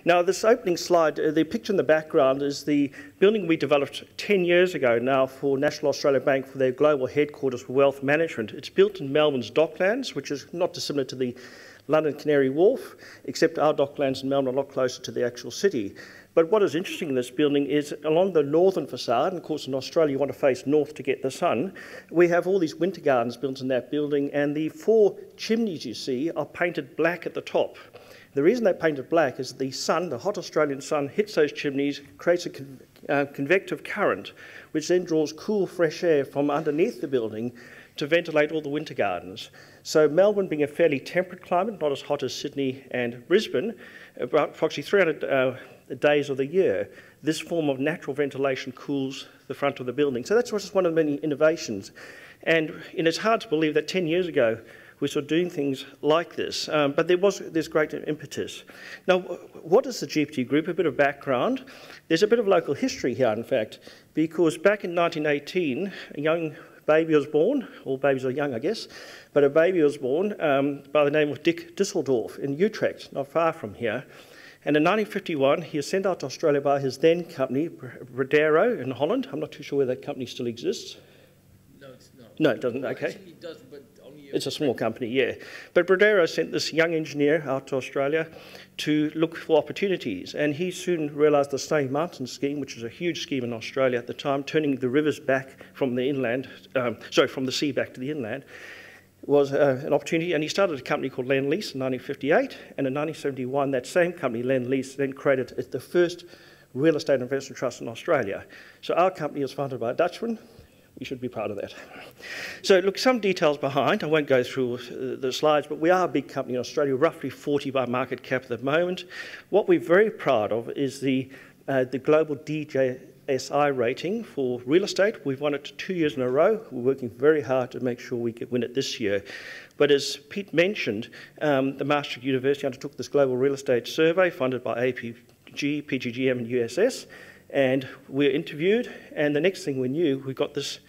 Now, this opening slide, the picture in the background is the building we developed 10 years ago now for National Australia Bank for their global headquarters for wealth management. It's built in Melbourne's Docklands, which is not dissimilar to the London Canary Wharf, except our Docklands in Melbourne are a lot closer to the actual city. But what is interesting in this building is along the northern facade, and of course in Australia you want to face north to get the sun, we have all these winter gardens built in that building, and the 4 chimneys you see are painted black at the top. The reason they're painted black is the sun, the hot Australian sun, hits those chimneys, creates a convective current, which then draws cool, fresh air from underneath the building to ventilate all the winter gardens. So Melbourne being a fairly temperate climate, not as hot as Sydney and Brisbane, about approximately 300 days of the year, this form of natural ventilation cools the front of the building. So that's just one of the many innovations. And it's hard to believe that 10 years ago we were doing things like this, but there was this great impetus. Now, what is the GPT Group? A bit of background. There's a bit of local history here, in fact, because back in 1918, a young baby was born. All babies are young, I guess, but a baby was born by the name of Dick Disseldorf in Utrecht, not far from here. And in 1951, he was sent out to Australia by his then company, Bredero in Holland. I'm not too sure whether that company still exists. No, it's not. No, it doesn't, well, okay. Actually, it does, but only it's a small company, yeah. But Bredero sent this young engineer out to Australia to look for opportunities. And he soon realised the Snowy Mountains scheme, which was a huge scheme in Australia at the time, turning the rivers back from the inland, from the sea back to the inland, was an opportunity, and he started a company called Lend-Lease in 1958, and in 1971 that same company, Lend-Lease, then created the first real estate investment trust in Australia. So our company was founded by a Dutchman. We should be proud of that. So look, some details behind. I won't go through the slides, but we are a big company in Australia, roughly 40 by market cap at the moment. What we're very proud of is the global DJSI rating for real estate. We've won it 2 years in a row. We're working very hard to make sure we can win it this year. But as Pete mentioned, the Maastricht University undertook this global real estate survey funded by APG, PGGM and USS. And we were interviewed, and the next thing we knew, we got this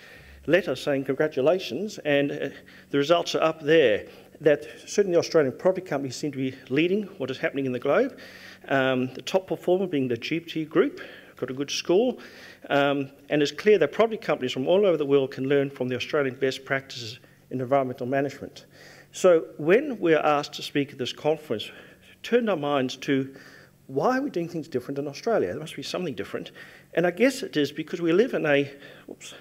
letter saying congratulations, and the results are up there, that certainly the Australian property companies seem to be leading what is happening in the globe. The top performer being the GPT Group, got a good score, and it's clear that property companies from all over the world can learn from the Australian best practices in environmental management. So when we're asked to speak at this conference, turned our minds to why are we doing things different in Australia? There must be something different. And I guess it is because we live in a, whoops,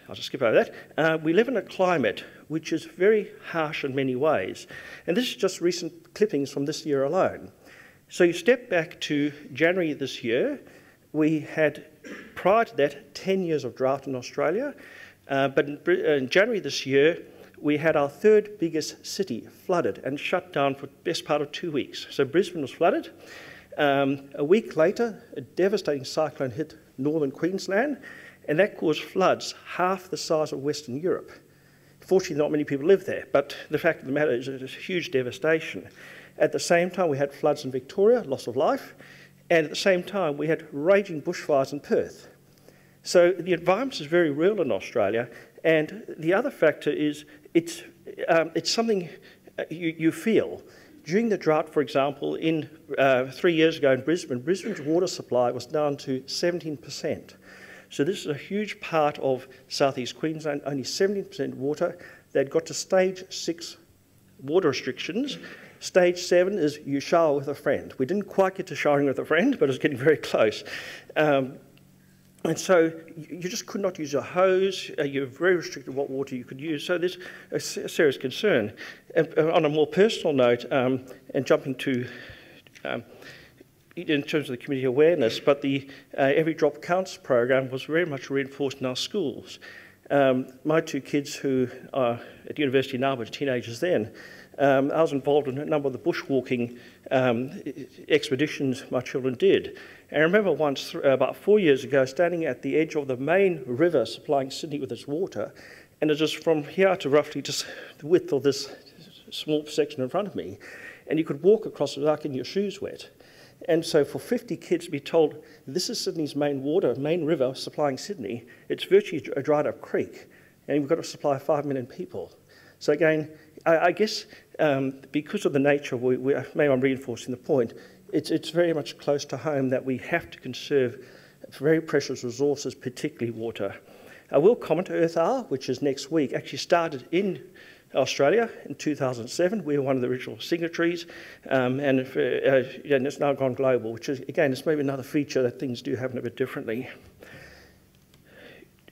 I'll just skip over that. We live in a climate which is very harsh in many ways. And this is just recent clippings from this year alone. So you step back to January this year, we had, prior to that, 10 years of drought in Australia. But in January this year, we had our 3rd biggest city flooded and shut down for the best part of 2 weeks. So Brisbane was flooded. A week later, a devastating cyclone hit northern Queensland, and that caused floods half the size of Western Europe. Fortunately, not many people live there, but the fact of the matter is it is huge devastation. At the same time, we had floods in Victoria, loss of life, and at the same time, we had raging bushfires in Perth. So the environment is very real in Australia, and the other factor is it's something you feel. During the drought, for example, 3 years ago in Brisbane, Brisbane's water supply was down to 17%. So this is a huge part of southeast Queensland, only 17% water. They'd got to stage 6 water restrictions. Stage 7 is you shower with a friend. We didn't quite get to showering with a friend, but it was getting very close. And so you just could not use a hose. You're very restricted what water you could use. So there's a serious concern. And on a more personal note, and jumping to, in terms of the community awareness, but the Every Drop Counts program was very much reinforced in our schools. My 2 kids who are at university now, but teenagers then, I was involved in a number of the bushwalking expeditions my children did. And I remember once, about 4 years ago, standing at the edge of the main river supplying Sydney with its water, and it was from here to roughly just the width of this small section in front of me, and you could walk across without getting your shoes wet. And so for 50 kids to be told, this is Sydney's main river supplying Sydney, it's virtually a dried up creek, and we've got to supply 5 million people. So again, I guess because of the nature, maybe I'm reinforcing the point, it's very much close to home that we have to conserve very precious resources, particularly water. I will comment Earth Hour, which is next week, actually started in Australia in 2007. We were one of the original signatories, and it's now gone global, which is, again, it's maybe another feature that things do happen a bit differently.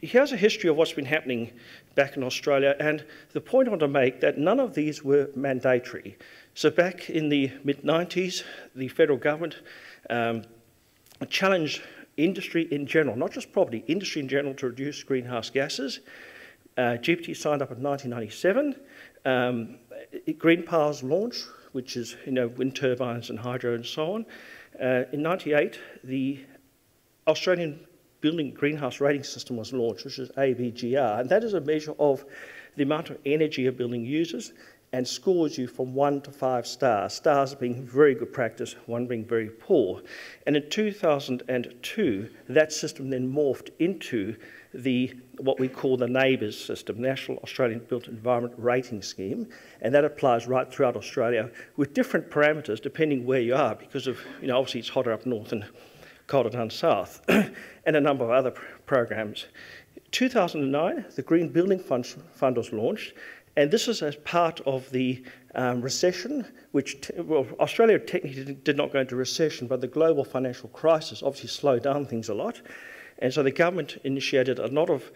Here's a history of what's been happening back in Australia, and the point I want to make that none of these were mandatory. So back in the mid-90s, the federal government challenged industry in general, not just property, industry in general, to reduce greenhouse gases. GPT signed up in 1997. Green Power's launched, which is wind turbines and hydro and so on. In 98, the Australian Building Greenhouse Rating System was launched, which is ABGR, and that is a measure of the amount of energy a building uses and scores you from 1 to 5 stars, stars being very good practice, 1 being very poor. And in 2002, that system then morphed into what we call the NABERS system, National Australian Built Environment Rating Scheme, and that applies right throughout Australia with different parameters depending where you are, because of, obviously it's hotter up north and colder down south, and a number of other programs. 2009, the Green Building Fund was launched, and this is as part of the recession, which, Australia technically did not go into recession, but the global financial crisis obviously slowed down things a lot. And so the government initiated a lot of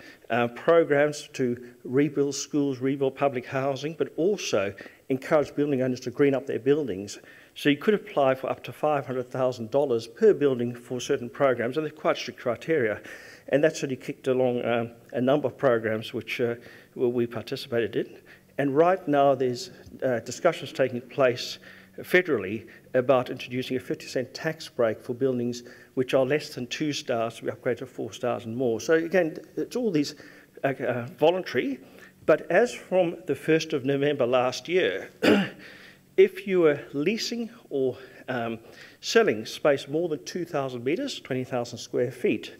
programs to rebuild schools, rebuild public housing, but also encourage building owners to green up their buildings. So you could apply for up to $500,000 per building for certain programs, and they're quite strict criteria. And that sort of kicked along a number of programs which we participated in. And right now there's discussions taking place federally about introducing a 50-cent tax break for buildings which are less than 2 stars to be upgraded to 4 stars and more. So again, it's all these voluntary, but as from the 1st of November last year, if you were leasing or selling space more than 2,000 metres, 20,000 square feet,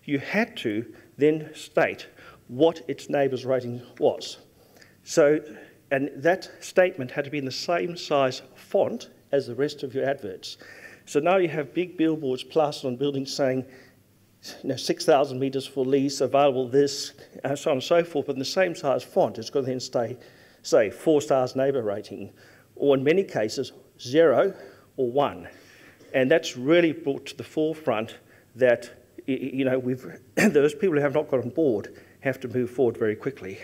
you had to then state what its NABERS rating was. So, and that statement had to be in the same size font as the rest of your adverts. So now you have big billboards plastered on buildings saying, 6,000 metres for lease, available this, and so on and so forth, but in the same size font. It's got to then say 4 stars NABERS rating, or in many cases, 0 or 1. And that's really brought to the forefront that, those people who have not got on board have to move forward very quickly.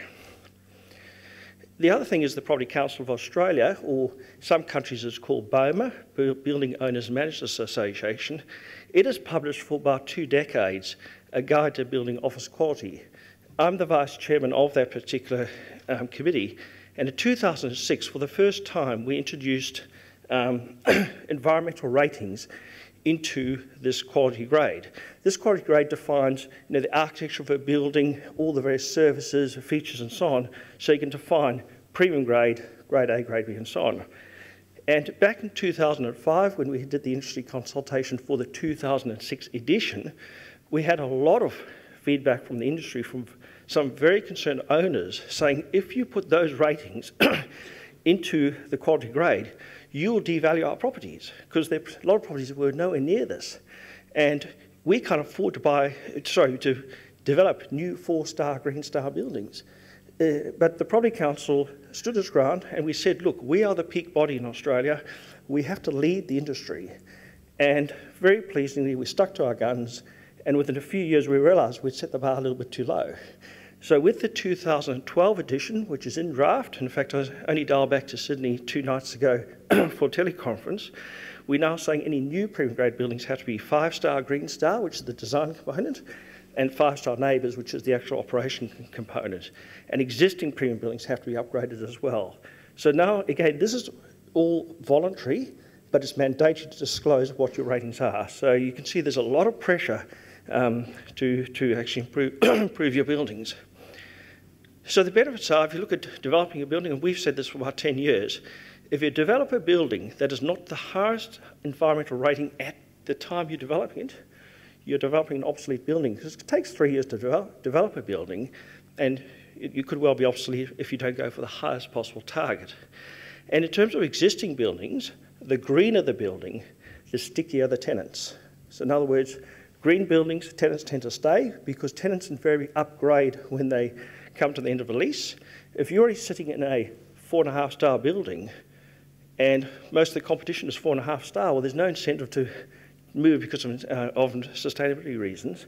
The other thing is the Property Council of Australia, or some countries it's called BOMA, Building Owners Managers Association. It has published for about 2 decades a guide to building office quality. I'm the vice chairman of that particular committee, and in 2006, for the first time, we introduced environmental ratings into this quality grade. This quality grade defines the architecture of a building, all the various services, features and so on, so you can define premium grade, grade A, grade B and so on. And back in 2005, when we did the industry consultation for the 2006 edition, we had a lot of feedback from the industry, from some very concerned owners, saying if you put those ratings into the quality grade, you'll devalue our properties, because a lot of properties were nowhere near this. And we can't afford to develop new 4-star, Green Star buildings. But the Property Council stood its ground, and we said, look, we are the peak body in Australia. We have to lead the industry. And very pleasingly, we stuck to our guns, and within a few years, we realised we'd set the bar a little bit too low. So with the 2012 edition, which is in draft, in fact, I only dialed back to Sydney 2 nights ago for a teleconference, we're now saying any new premium grade buildings have to be 5-star Green Star, which is the design component, and 5-star NABERS, which is the actual operation component. And existing premium buildings have to be upgraded as well. So now, again, this is all voluntary, but it's mandated to disclose what your ratings are. So you can see there's a lot of pressure to actually improve your buildings. So the benefits are, if you look at developing a building, and we've said this for about 10 years, if you develop a building that is not the highest environmental rating at the time you're developing it, you're developing an obsolete building, because it takes 3 years to develop a building, and you could well be obsolete if you don't go for the highest possible target. And in terms of existing buildings, the greener the building, the stickier the tenants. So in other words, green buildings, tenants tend to stay because tenants invariably upgrade when they come to the end of a lease. If you're already sitting in a 4.5-star building and most of the competition is 4.5-star, well, there's no incentive to move because of sustainability reasons.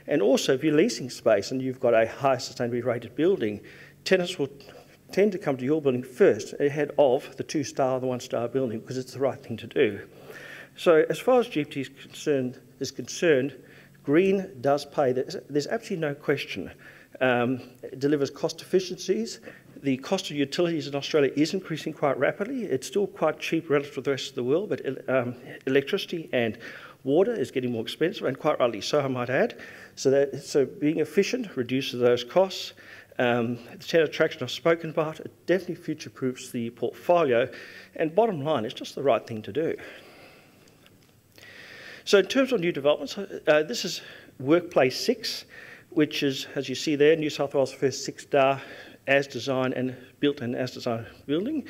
And also, if you're leasing space and you've got a high sustainability rated building, tenants will tend to come to your building first ahead of the 2-star or the 1-star building because it's the right thing to do. So as far as GPT is concerned, green does pay. There's absolutely no question. It delivers cost efficiencies. The cost of utilities in Australia is increasing quite rapidly. It's still quite cheap relative to the rest of the world, but electricity and water is getting more expensive, and quite rightly so, I might add. So being efficient reduces those costs. The tenant attraction I've spoken about, it definitely future-proofs the portfolio, and bottom line, it's just the right thing to do. So in terms of new developments, this is Workplace 6, which is, as you see there, New South Wales' first 6-star as-designed and built and as-designed building.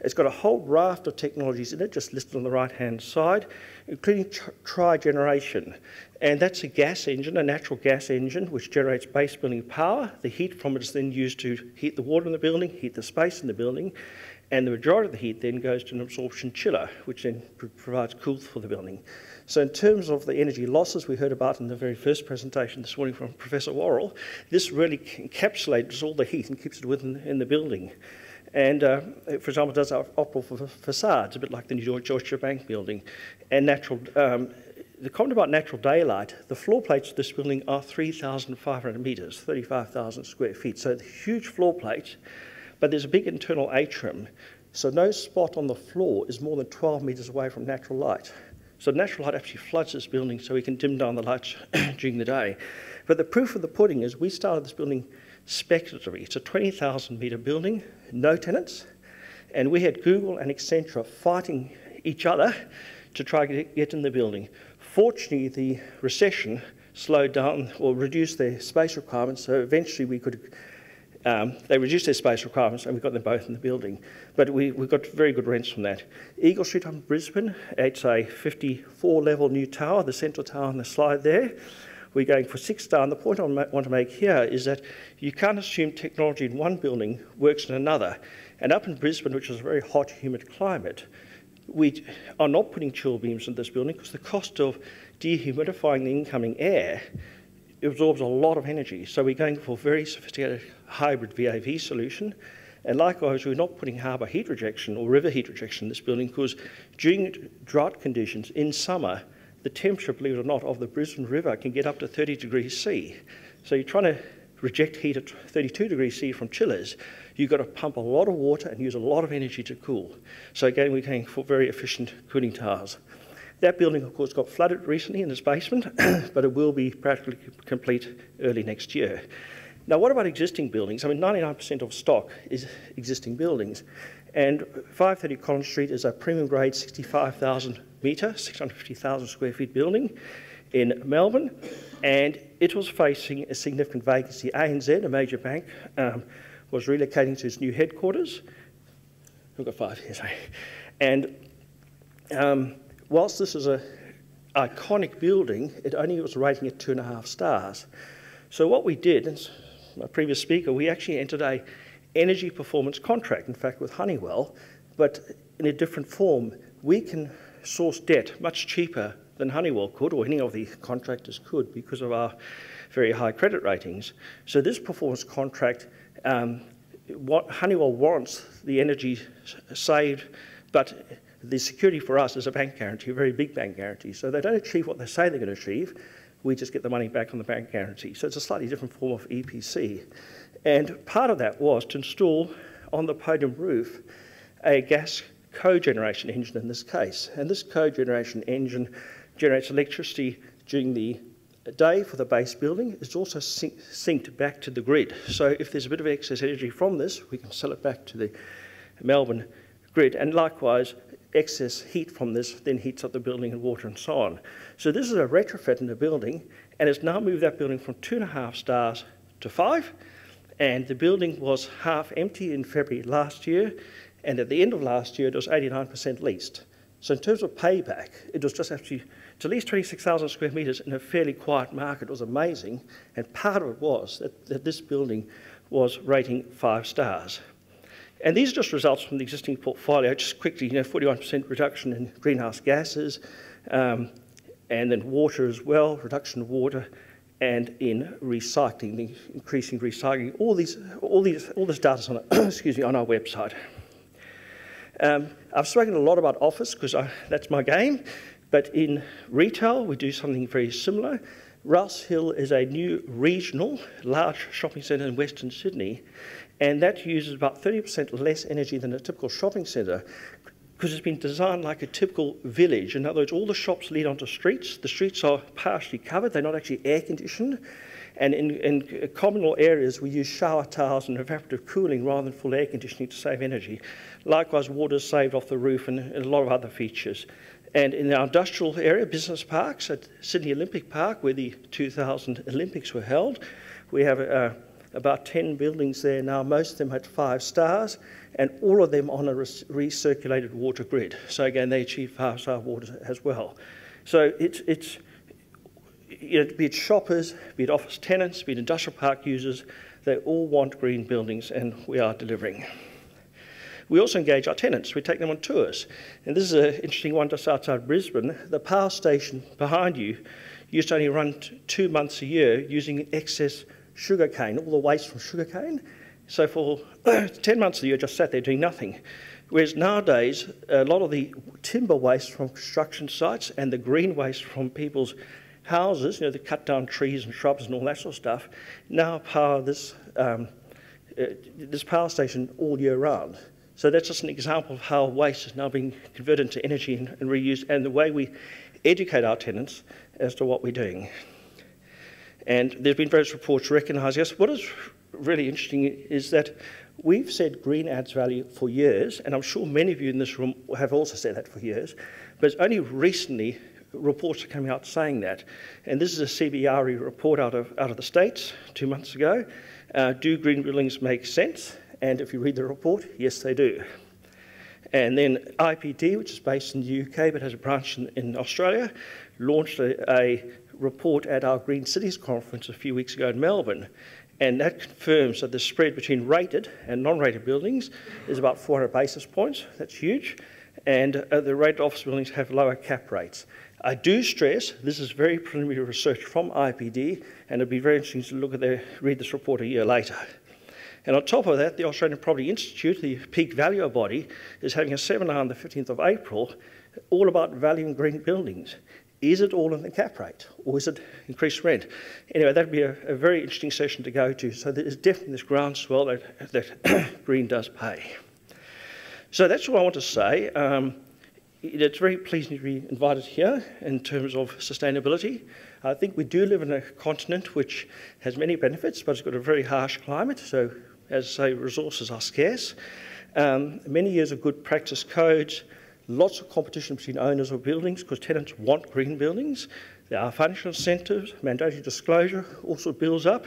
It's got a whole raft of technologies in it, just listed on the right-hand side, including tri-generation. And that's a gas engine, a natural gas engine, which generates base building power. The heat from it is then used to heat the water in the building, heat the space in the building, and the majority of the heat then goes to an absorption chiller, which then provides cool for the building. So in terms of the energy losses we heard about in the very first presentation this morning from Professor Worrell, this really encapsulates all the heat and keeps it within the building. And, for example, it does optical facades, a bit like the new Deutsche Bank building. And the comment about natural daylight, the floor plates of this building are 3,500 metres, 35,000 square feet. So huge floor plates, but there's a big internal atrium. So no spot on the floor is more than 12 metres away from natural light. So natural light actually floods this building so we can dim down the lights during the day. But the proof of the pudding is we started this building speculatively. It's a 20,000 metre building, no tenants, and we had Google and Accenture fighting each other to try to get in the building. Fortunately, the recession slowed down or reduced their space requirements, so eventually we could they reduced their space requirements and we got them both in the building. But we got very good rents from that. Eagle Street on Brisbane, it's a 54-level new tower, the central tower on the slide there. We're going for 6-star, and the point I want to make here is that you can't assume technology in one building works in another. And up in Brisbane, which is a very hot, humid climate, we are not putting chill beams in this building because the cost of dehumidifying the incoming air absorbs a lot of energy. So we're going for a very sophisticated hybrid VAV solution. And likewise, we're not putting harbour heat rejection or river heat rejection in this building because during drought conditions in summer, the temperature, believe it or not, of the Brisbane River can get up to 30 degrees C. So you're trying to reject heat at 32 degrees C from chillers. You've got to pump a lot of water and use a lot of energy to cool. So again, we're going for very efficient cooling towers. That building, of course, got flooded recently in its basement, but it will be practically complete early next year. Now, what about existing buildings? I mean, 99% of stock is existing buildings. And 530 Collins Street is a premium grade 65,000 metre, 650,000 square feet building in Melbourne. And it was facing a significant vacancy. ANZ, a major bank, was relocating to its new headquarters. We've got 5 here, sorry. And whilst this is an iconic building, it only was rating at 2.5 stars. So what we did, as my previous speaker, we actually entered a energy performance contract, in fact, with Honeywell, but in a different form. We can source debt much cheaper than Honeywell could, or any of the contractors could, because of our very high credit ratings. So this performance contract, what Honeywell wants the energy saved, but the security for us is a bank guarantee, a very big bank guarantee. So they don't achieve what they say they're going to achieve. We just get the money back on the bank guarantee. So it's a slightly different form of EPC. And part of that was to install on the podium roof a gas cogeneration engine in this case. And this cogeneration engine generates electricity during the day for the base building. It's also synced back to the grid. So if there's a bit of excess energy from this, we can sell it back to the Melbourne grid. And likewise, excess heat from this then heats up the building and water and so on. So this is a retrofit in the building, and it's now moved that building from 2.5 stars to 5. And the building was half empty in February last year, and at the end of last year, it was 89% leased. So in terms of payback, it was just actually to lease 26,000 square metres in a fairly quiet market was amazing, and part of it was that this building was rating 5 stars. And these are just results from the existing portfolio. Just quickly, 41% reduction in greenhouse gases, and then water as well, reduction of water, and in recycling, the increasing recycling. All this data's on on our website. I've spoken a lot about office because that's my game, but in retail we do something very similar. Rouse Hill is a new regional large shopping centre in Western Sydney, and that uses about 30% less energy than a typical shopping centre because it's been designed like a typical village. In other words, all the shops lead onto streets. The streets are partially covered, they're not actually air conditioned. And in communal areas, we use shower towers and evaporative cooling rather than full air conditioning to save energy. Likewise, water is saved off the roof and a lot of other features. And in our industrial area, business parks at Sydney Olympic Park, where the 2000 Olympics were held, we have about 10 buildings there now, most of them had 5 stars, and all of them on a recirculated water grid. So again, they achieve 5-star water as well. So it's be it shoppers, be it office tenants, be it industrial park users, they all want green buildings, and we are delivering. We also engage our tenants. We take them on tours. And this is an interesting one just outside Brisbane. The power station behind you used to only run 2 months a year using excess sugarcane, all the waste from sugarcane. So for 10 months of the year, just sat there doing nothing. Whereas nowadays, a lot of the timber waste from construction sites and the green waste from people's houses, the cut down trees and shrubs and all that sort of stuff, now power this power station all year round. So that's just an example of how waste is now being converted into energy and reused, and the way we educate our tenants as to what we're doing. And there's been various reports recognising us. What is really interesting is that we've said green adds value for years, and I'm sure many of you in this room have also said that for years, but it's only recently reports are coming out saying that. And this is a CBRE report out of the States 2 months ago. Do green buildings make sense? And if you read the report, yes, they do. And then IPD, which is based in the UK but has a branch in Australia, launched a report at our Green Cities conference a few weeks ago in Melbourne. And that confirms that the spread between rated and non-rated buildings is about 400 basis points. That's huge. And the rated office buildings have lower cap rates. I do stress this is very preliminary research from IPD, and it'll be very interesting to read this report a year later. And on top of that, the Australian Property Institute, the peak valuer body, is having a seminar on the 15th of April all about valuing green buildings. Is it all in the cap rate, or is it increased rent? Anyway, that would be a very interesting session to go to. So there's definitely this groundswell that green does pay. So that's what I want to say. It's very pleasing to be invited here in terms of sustainability. I think we do live in a continent which has many benefits, but it's got a very harsh climate. So, as I say, resources are scarce. Many years of good practice codes, lots of competition between owners of buildings because tenants want green buildings. There are financial incentives, mandatory disclosure also builds up.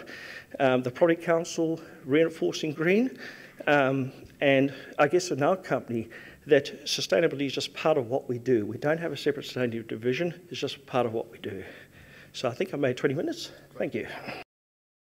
The Property Council reinforcing green. And I guess in our company, that sustainability is just part of what we do. We don't have a separate sustainability division. It's just part of what we do. So I think I made 20 minutes. Thank you.